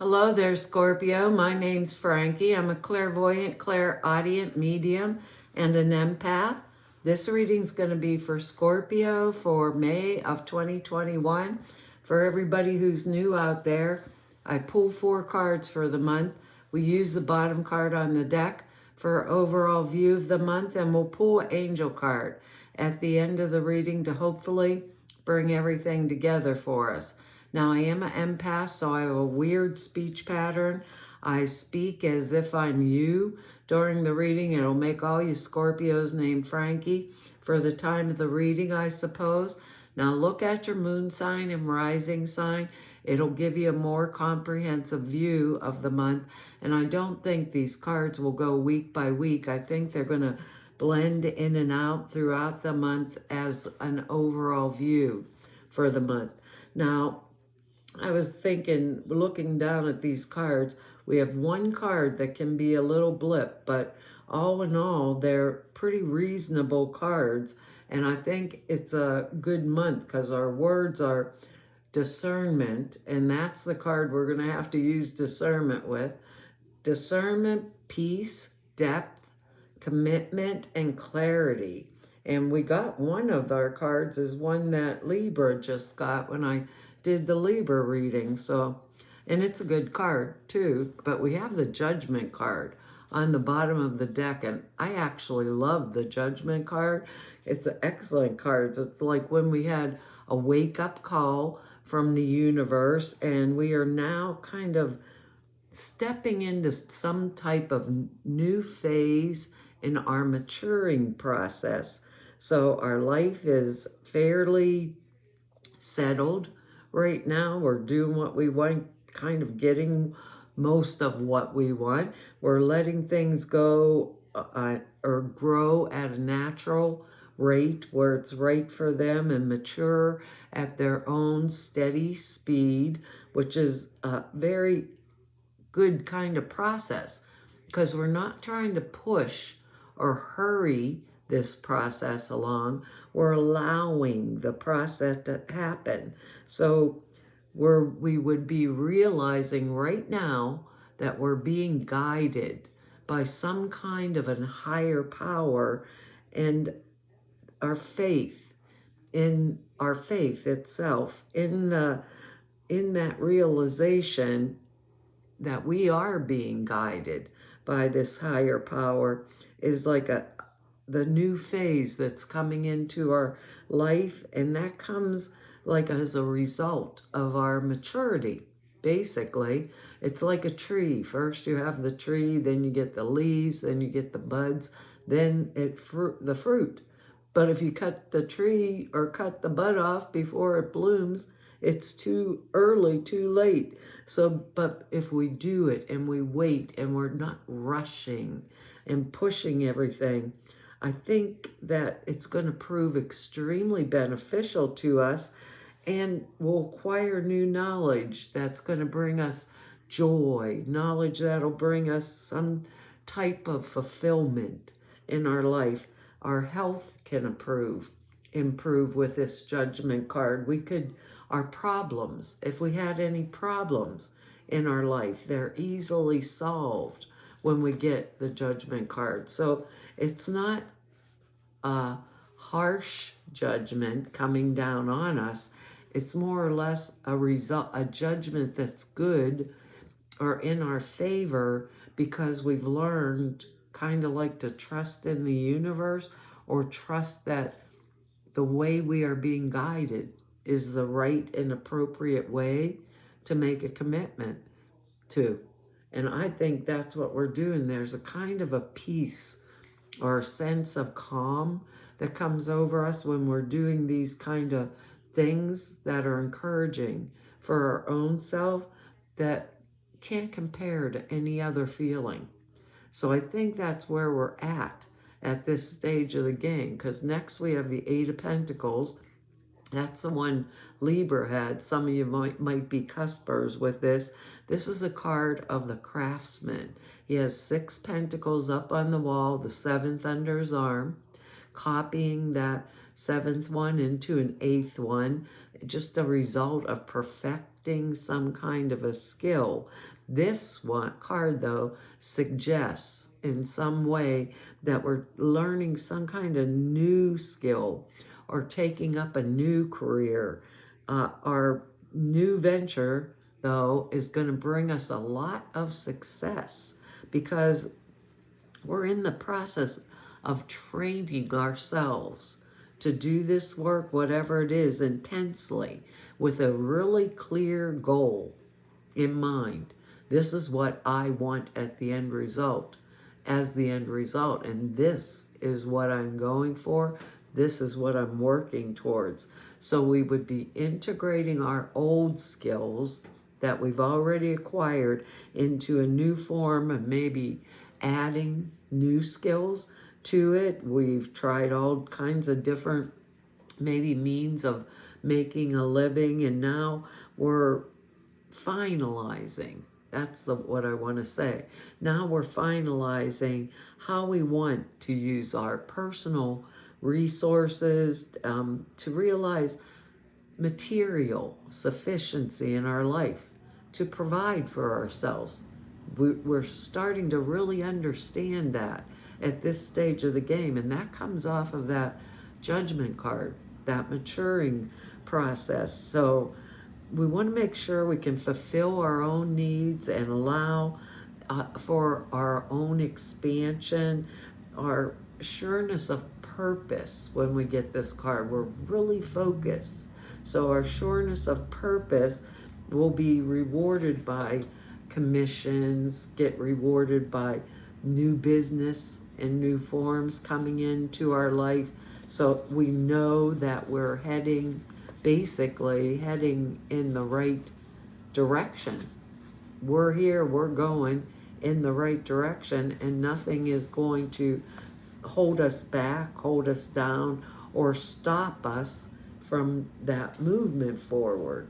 Hello there, Scorpio. My name's Frankie. I'm a clairvoyant, clairaudient medium, and an empath. This reading's going to be for Scorpio for May of 2021. For everybody who's new out there, I pull 4 cards for the month. We use the bottom card on the deck for overall view of the month, and we'll pull an angel card at the end of the reading to hopefully bring everything together for us. Now, I am an empath, so I have a weird speech pattern. I speak as if I'm you during the reading. It'll make all you Scorpios named Frankie for the time of the reading, I suppose. Now, look at your moon sign and rising sign. It'll give you a more comprehensive view of the month. And I don't think these cards will go week by week. I think they're going to blend in and out throughout the month as an overall view for the month. Now, I was thinking, looking down at these cards, we have one card that can be a little blip, but all in all, they're pretty reasonable cards. And I think it's a good month because our words are discernment, and that's the card we're going to have to use discernment with. Discernment, peace, depth, commitment, and clarity. And we got one of our cards is one that Libra just got when I did the Libra reading. So, and it's a good card too, but we have the Judgment card on the bottom of the deck, and I actually love the Judgment card. It's an excellent card. It's like when we had a wake-up call from the universe, and we are now kind of stepping into some type of new phase in our maturing process. So our life is fairly settled right now. We're doing what we want, kind of getting most of what we want. We're letting things go or grow at a natural rate where it's right for them and mature at their own steady speed, which is a very good kind of process because we're not trying to push or hurry this process along. We're allowing the process to happen. So we would be realizing right now that we're being guided by some kind of a higher power, and our faith in our faith itself, in that realization that we are being guided by this higher power is like the new phase that's coming into our life, and that comes like as a result of our maturity. Basically, it's like a tree. First you have the tree, then you get the leaves, then you get the buds, then the fruit. But if you cut the tree or cut the bud off before it blooms, it's too early, too late. So, but if we do it and we wait and we're not rushing and pushing everything, I think that it's going to prove extremely beneficial to us, and we'll acquire new knowledge that's going to bring us joy, knowledge that'll bring us some type of fulfillment in our life. Our health can improve with this Judgment card. Our problems, if we had any problems in our life, they're easily solved when we get the Judgment card. So it's not a harsh judgment coming down on us. It's more or less a judgment that's good or in our favor because we've learned kind of like to trust in the universe, or trust that the way we are being guided is the right and appropriate way to make a commitment to. And I think that's what we're doing. There's a kind of a peace or a sense of calm that comes over us when we're doing these kind of things that are encouraging for our own self that can't compare to any other feeling. So I think that's where we're at this stage of the game, because next we have the Eight of Pentacles. That's the one Libra had. Some of you might be cuspers with this. This is a card of the craftsman. He has 6 pentacles up on the wall, the 7th under his arm, copying that 7th one into an 8th one, just a result of perfecting some kind of a skill. This one card, though, suggests in some way that we're learning some kind of new skill or taking up a new career. Our new venture, though, is going to bring us a lot of success because we're in the process of training ourselves to do this work, whatever it is, intensely with a really clear goal in mind. This is what I want at the end result, as the end result, and this is what I'm going for. This is what I'm working towards. So we would be integrating our old skills that we've already acquired into a new form and maybe adding new skills to it. We've tried all kinds of different maybe means of making a living, and now we're finalizing. That's what I want to say. Now we're finalizing how we want to use our personal resources to realize material sufficiency in our life, to provide for ourselves. We're starting to really understand that at this stage of the game, and that comes off of that judgment card, that maturing process. So we want to make sure we can fulfill our own needs and allow for our own expansion, our sureness of purpose. When we get this card, we're really focused. So our sureness of purpose will be rewarded by commissions, get rewarded by new business and new forms coming into our life. So we know that we're basically heading in the right direction. We're here, we're going in the right direction, and nothing is going to hold us back, hold us down, or stop us from that movement forward.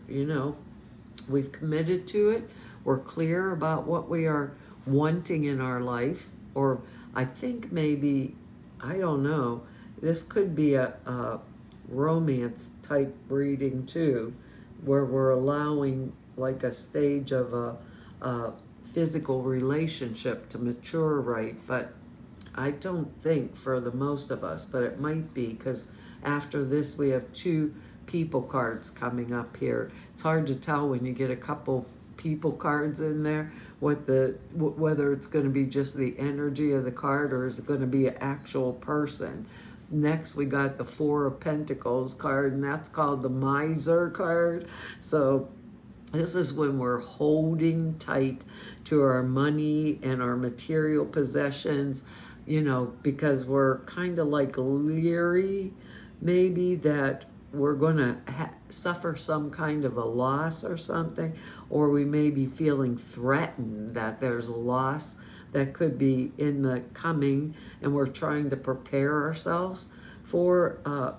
We've committed to it. We're clear about what we are wanting in our life, or I think maybe, I don't know, this could be a romance type reading too, where we're allowing like a stage of a physical relationship to mature right. But I don't think for the most of us, but it might be, because after this we have 2 people cards coming up here. It's hard to tell when you get a couple people cards in there whether it's going to be just the energy of the card or is it going to be an actual person. Next, we got the 4 of Pentacles card, and that's called the Miser card. So this is when we're holding tight to our money and our material possessions, because we're kind of like leery, maybe, that we're going to suffer some kind of a loss or something, or we may be feeling threatened that there's a loss that could be in the coming, and we're trying to prepare ourselves for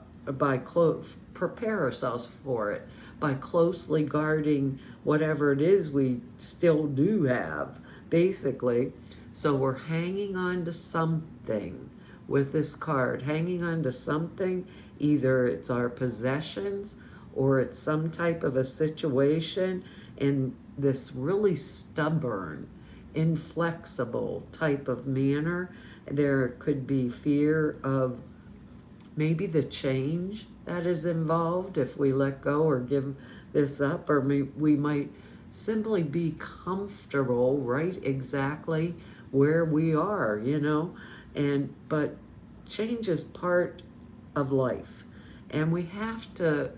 prepare ourselves for it by closely guarding whatever it is we still do have, basically. So we're hanging on to something with this card, hanging on to something. Either it's our possessions or it's some type of a situation in this really stubborn, inflexible type of manner. There could be fear of maybe the change that is involved if we let go or give this up, or we might simply be comfortable right exactly where we are, but change is part of life, and we have to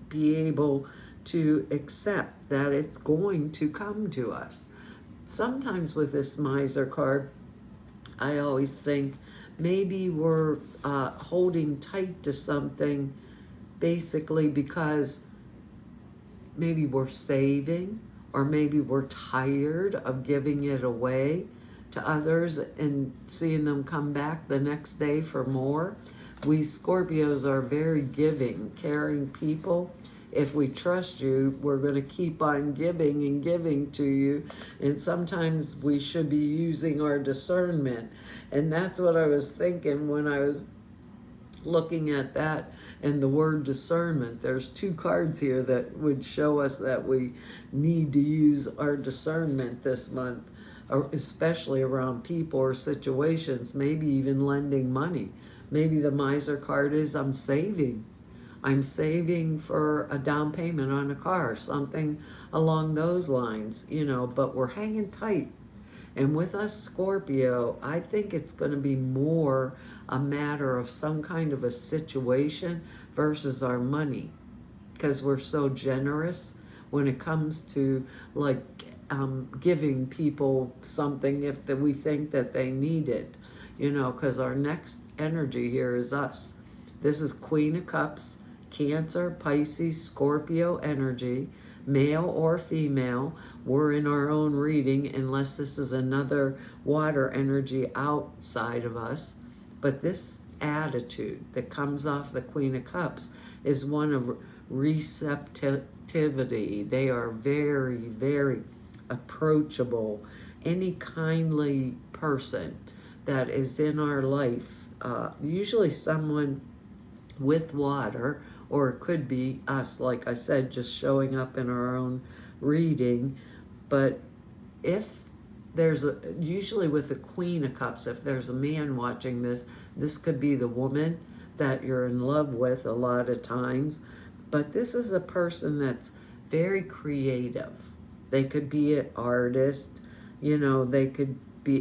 be able to accept that it's going to come to us. Sometimes with this Miser card, I always think maybe we're holding tight to something basically because maybe we're saving, or maybe we're tired of giving it away to others and seeing them come back the next day for more. We Scorpios are very giving, caring people. If we trust you, we're going to keep on giving and giving to you. And sometimes we should be using our discernment. And that's what I was thinking when I was looking at that And the word discernment, there's two cards here that would show us that we need to use our discernment this month, especially around people or situations, maybe even lending money. Maybe the miser card is I'm saving. I'm saving for a down payment on a car, something along those lines, but we're hanging tight. And with us, Scorpio, I think it's going to be more a matter of some kind of a situation versus our money, because we're so generous when it comes to like giving people something if that we think that they need it, because our next energy here is us. This is Queen of Cups, Cancer, Pisces, Scorpio energy, male or female. We're in our own reading unless this is another water energy outside of us. But this attitude that comes off the Queen of Cups is one of receptivity. They are very, very approachable. Any kindly person that is in our life, usually someone with water, or it could be us, like I said, just showing up in our own reading. But if there's usually with the Queen of Cups, if there's a man watching this, this could be the woman that you're in love with a lot of times. But this is a person that's very creative. They could be an artist, they could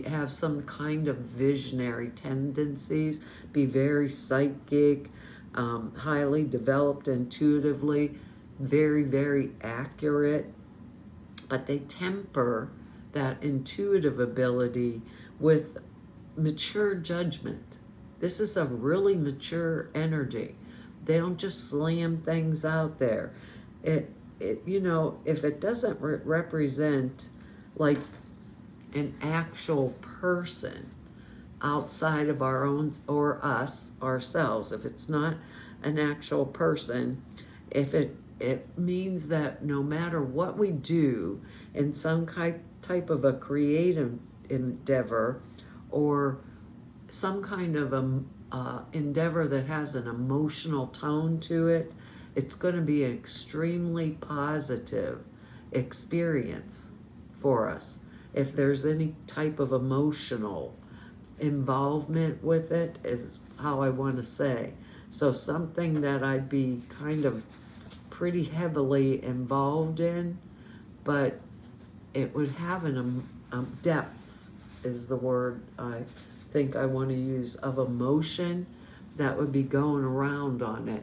have some kind of visionary tendencies, be very psychic, highly developed intuitively, very, very accurate, but they temper that intuitive ability with mature judgment. This is a really mature energy. They don't just slam things out there. If it doesn't represent like an actual person outside of our own or us ourselves, if it's not an actual person, if it means that no matter what we do in some type of a creative endeavor or some kind of endeavor that has an emotional tone to it, it's going to be an extremely positive experience for us. If there's any type of emotional involvement with it, is how I want to say. So something that I'd be kind of pretty heavily involved in, but it would have an depth is the word I think I want to use, of emotion that would be going around on it,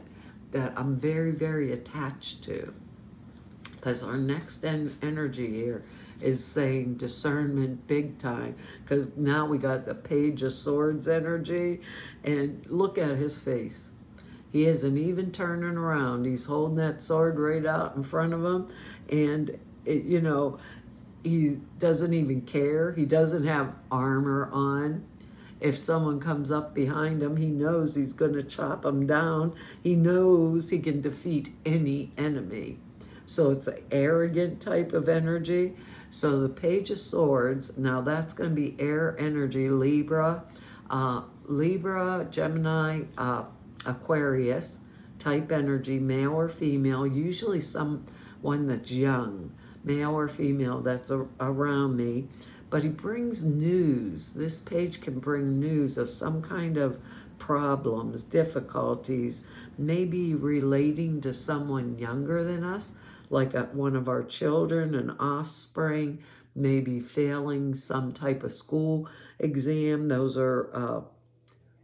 that I'm very, very attached to. Because our next energy here is saying discernment big time, because now we got the Page of Swords energy, and look at his face. He isn't even turning around. He's holding that sword right out in front of him, and he doesn't even care. He doesn't have armor on. If someone comes up behind him, he knows he's going to chop him down. He knows he can defeat any enemy. So it's an arrogant type of energy. So the Page of Swords, now that's going to be air energy, Libra, Gemini, Aquarius type energy, male or female, usually someone that's young, male or female that's around me. But he brings news. This page can bring news of some kind of problems, difficulties, maybe relating to someone younger than us, like one of our children, an offspring, maybe failing some type of school exam. Those are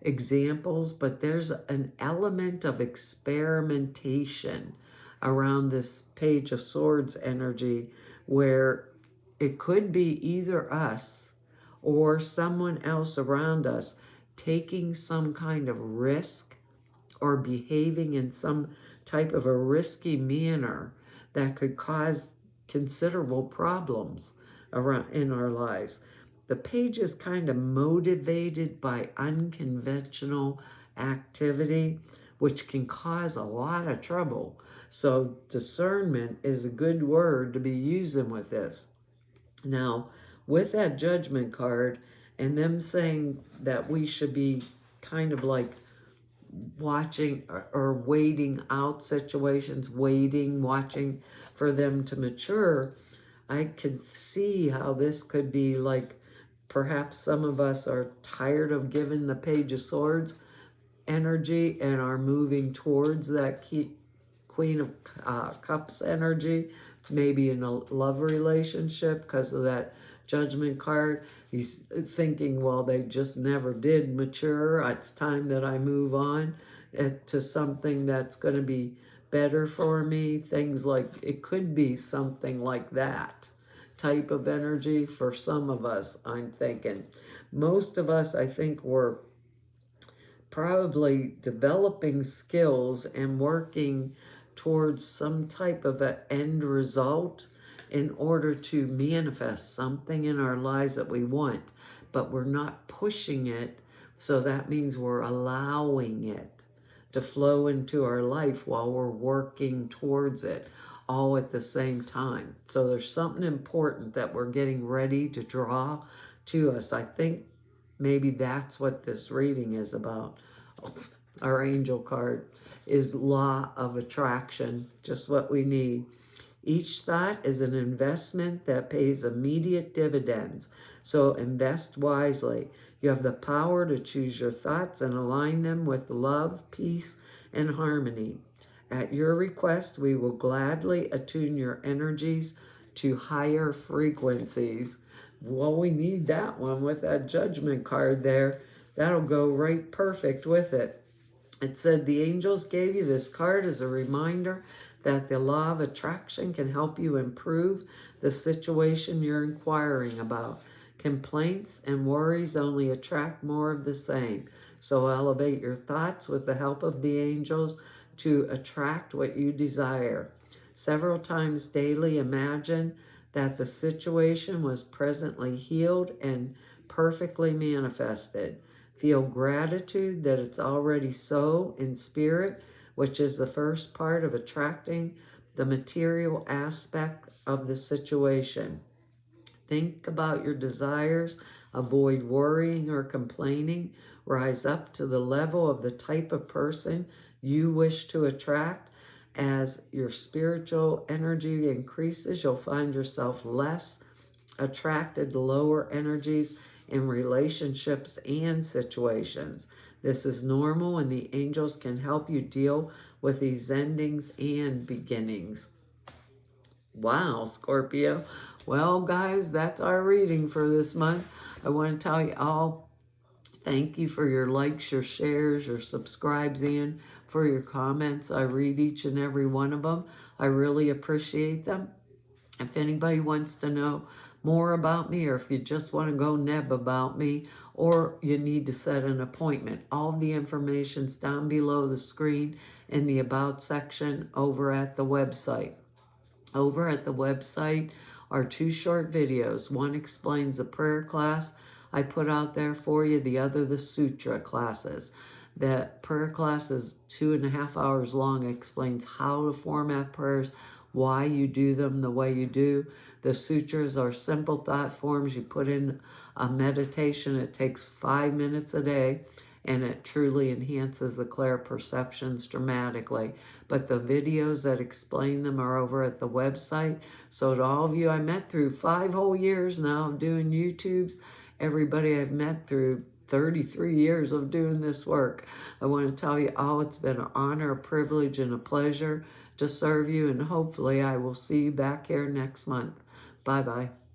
examples, but there's an element of experimentation around this Page of Swords energy, where it could be either us or someone else around us taking some kind of risk or behaving in some type of a risky manner that could cause considerable problems around in our lives. The page is kind of motivated by unconventional activity, which can cause a lot of trouble. So discernment is a good word to be using with this. Now, with that Judgment card and them saying that we should be kind of like watching or waiting out situations, watching for them to mature, I could see how this could be like perhaps some of us are tired of giving the Page of Swords energy and are moving towards that Queen of Cups energy, maybe in a love relationship because of that Judgment card. He's thinking, well, they just never did mature. It's time that I move on to something that's going to be better for me. Things like, it could be something like that type of energy for some of us, I'm thinking. Most of us, I think, were probably developing skills and working towards some type of an end result in order to manifest something in our lives that we want, but we're not pushing it. So that means we're allowing it to flow into our life while we're working towards it all at the same time. So there's something important that we're getting ready to draw to us. I think maybe that's what this reading is about. Our angel card is law of attraction, just what we need. Each thought is an investment that pays immediate dividends. So invest wisely. You have the power to choose your thoughts and align them with love, peace, and harmony. At your request, we will gladly attune your energies to higher frequencies. Well, we need that one with that Judgment card there. That'll go right perfect with it. It said the angels gave you this card as a reminder that the law of attraction can help you improve the situation you're inquiring about. Complaints and worries only attract more of the same. So elevate your thoughts with the help of the angels to attract what you desire. Several times daily, imagine that the situation was presently healed and perfectly manifested. Feel gratitude that it's already so in spirit, which is the first part of attracting the material aspect of the situation. Think about your desires, avoid worrying or complaining, rise up to the level of the type of person you wish to attract. As your spiritual energy increases, you'll find yourself less attracted to lower energies in relationships and situations. This is normal, and the angels can help you deal with these endings and beginnings. Wow, Scorpio. Well, guys, that's our reading for this month. I want to tell you all, thank you for your likes, your shares, your subscribes, and for your comments. I read each and every one of them. I really appreciate them. If anybody wants to know more about me, or if you just want to go neb about me, or you need to set an appointment, all the information's down below the screen in the About section over at the website. Over at the website are 2 short videos. One explains the prayer class I put out there for you, the other the sutra classes. The prayer class is 2.5 hours long. It explains how to format prayers, why you do them the way you do. The sutras are simple thought forms. You put in a meditation. It takes 5 minutes a day, and it truly enhances the clear perceptions dramatically. But the videos that explain them are over at the website. So to all of you I met through 5 whole years now of doing YouTubes, everybody I've met through 33 years of doing this work, I want to tell you all it's been an honor, a privilege, and a pleasure to serve you, and hopefully I will see you back here next month. Bye-bye.